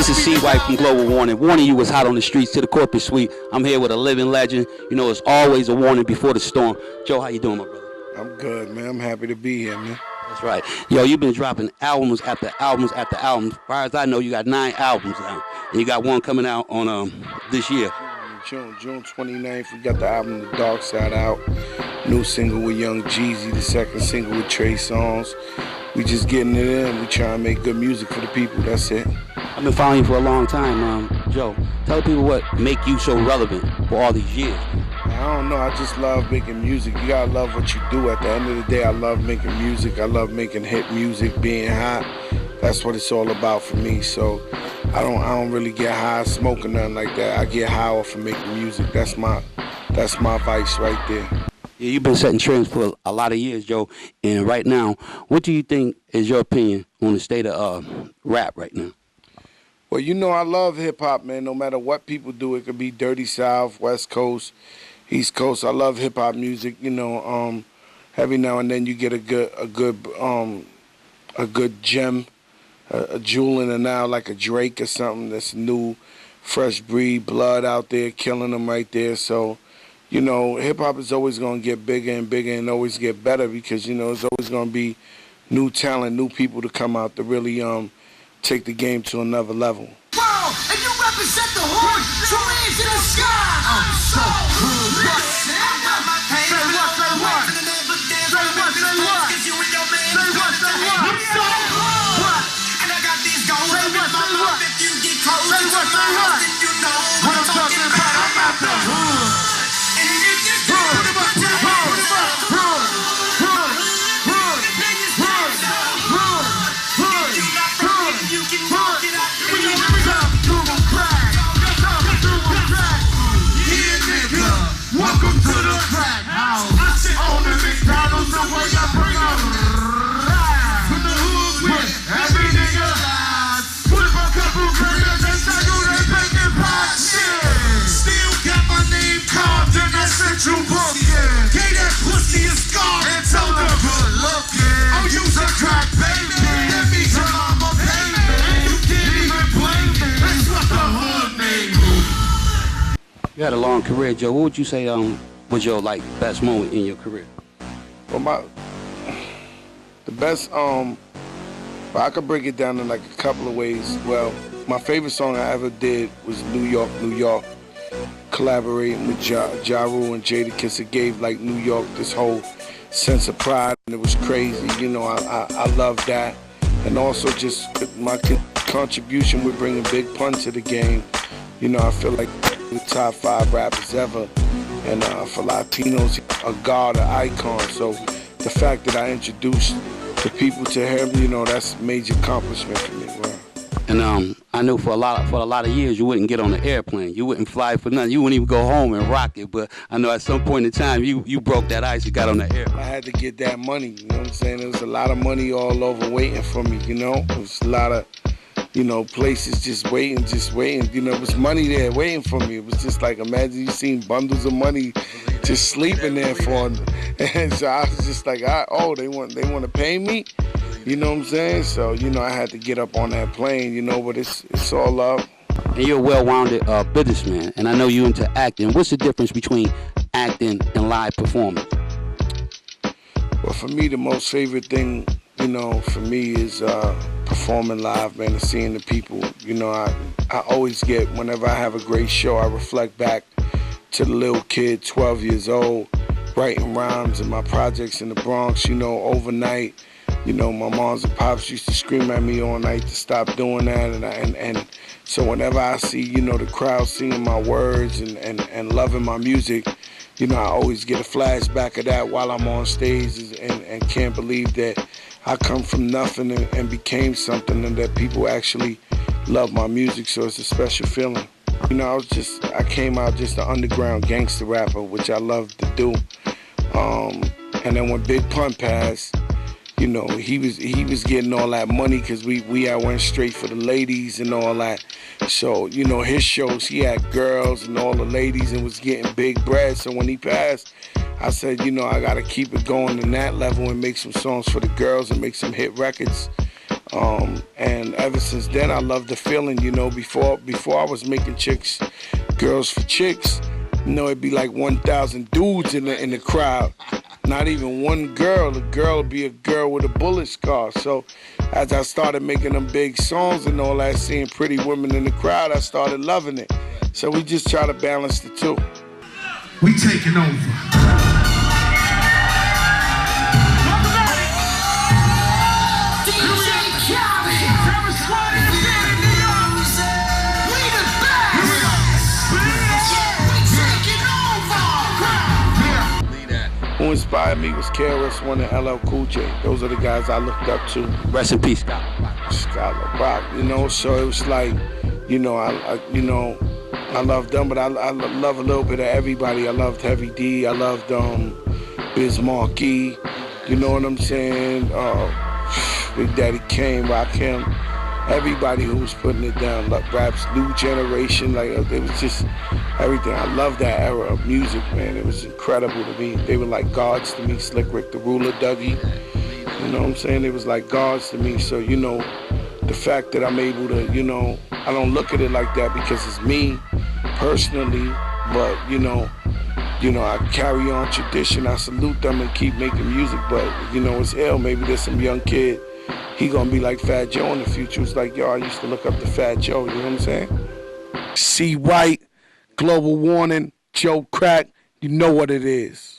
This is C. White from Global Warning. Warning you was hot on the streets to the corporate suite. I'm here with a living legend. You know, it's always a warning before the storm. Joe, how you doing, my brother? I'm good, man. I'm happy to be here, man. That's right. Yo, you've been dropping albums after albums after albums. As far as I know, you got 9 albums now. And you got one coming out on this year. June 29th, we got the album The Dark Side out. New single with Young Jeezy, the second single with Trey Songz. We just getting it in. We trying to make good music for the people. That's it. I've been following you for a long time, Joe. Tell people what make you so relevant for all these years. I don't know. I just love making music. You gotta love what you do. At the end of the day, I love making music. I love making hit music, being hot. That's what it's all about for me. So I don't really get high smoking nothing like that. I get high off of making music. That's my vice right there. Yeah, you've been setting trends for a lot of years, Joe. And right now, what do you think is your opinion on the state of rap right now? Well, you know, I love hip-hop, man. No matter what people do, it could be Dirty South, West Coast, East Coast. I love hip-hop music. You know, every now and then you get a good gem, a jewel in the now, like a Drake or something that's new, fresh breed, blood out there, killing them right there. So, you know, hip-hop is always going to get bigger and bigger and always get better because, you know, there's always going to be new talent, new people to come out to really take the game to another level. World, and you represent the hood, two hands in the sky. I'm so cool. Say what? Say what? Say what? Say what? Say what? I'm so cool. And I got these goals. Say what? Say what? If you get close to my house, then you know what I'm talking about. I'm out the hood. And you just put them up, put them up, put them up. Welcome to the crack house. I sit on the McDonald's the way I bring a ride. From the hood with every nigga lies. Put up a couple grams and tangle they bacon pot shit. Still got my name carved in that central book. Gave that pussy a scar and told her good looking. Oh, you's a crack baby. Let me tell I'm a baby. And you can't even blame me. That's what the hood made me. You had a long career, Joe. What would you say was your best moment in your career? Well, the best I could break it down in like a couple of ways. Well, my favorite song I ever did was New York, New York, collaborating with Ja Rule and Jadakiss. It gave like New York this whole sense of pride, and it was crazy. You know, I love that, and also just my contribution with bringing Big Pun to the game. You know, I feel like the top 5 rappers ever, and for Latinos, a god, an icon. So the fact that I introduced the people to him, you know, that's a major accomplishment for me, bro. And I knew for a lot of years you wouldn't get on an airplane, you wouldn't fly for nothing, you wouldn't even go home and rock it. But I know at some point in time you broke that ice, you got on the airplane. I had to get that money, you know what I'm saying? There was a lot of money all over waiting for me, you know. There was a lot of, you know, places just waiting. You know, it was money there waiting for me. It was just like, imagine you seen bundles of money just sleeping there for me. And so I was just like, they want to pay me? You know what I'm saying? So, you know, I had to get up on that plane, you know, but it's all love. And you're a well-rounded businessman, and I know you're into acting. What's the difference between acting and live performance? Well, for me, the most favorite thing, you know, for me is performing live, man, and seeing the people. You know, I always get, whenever I have a great show, I reflect back to the little kid, 12 years old, writing rhymes in my projects in the Bronx, you know, overnight. You know, my moms and pops used to scream at me all night to stop doing that, and so whenever I see, you know, the crowd singing my words and loving my music, you know, I always get a flashback of that while I'm on stage, and can't believe that I come from nothing and became something, and that people actually love my music, so it's a special feeling. You know, I came out just an underground gangster rapper, which I love to do, and then when Big Pun passed, you know, he was getting all that money because we went straight for the ladies and all that. So, you know, his shows, he had girls and all the ladies and was getting big bread. So when he passed, I said, you know, I got to keep it going in that level and make some songs for the girls and make some hit records And ever since then, I love the feeling, you know. Before I was making chicks, girls for chicks, you know, it'd be like 1,000 dudes in the crowd. Not even one girl. The girl would be a girl with a bullet scar. So as I started making them big songs and all that, seeing pretty women in the crowd, I started loving it. So we just try to balance the two. We taking over. Who inspired me was KRS-One and LL Cool J. Those are the guys I looked up to. Rest in peace, Scott. Scott Rock, you know. So it was like, you know, I loved them, but I love a little bit of everybody. I loved Heavy D. I loved Biz Markie. You know what I'm saying? Big Daddy Kane, Rakim. Everybody who was putting it down, like rap's new generation, like it was just everything. I love that era of music, man. It was incredible to me. They were like gods to me. Slick Rick the Ruler, Dougie. You know what I'm saying? It was like gods to me. So, you know, the fact that I'm able to, you know, I don't look at it like that because it's me personally, but you know, I carry on tradition. I salute them and keep making music, but you know, it's ill. Maybe there's some young kid. He gonna be like Fat Joe in the future. It's like, yo, I used to look up to Fat Joe, you know what I'm saying? C. White, Global Warning, Joe Crack, you know what it is.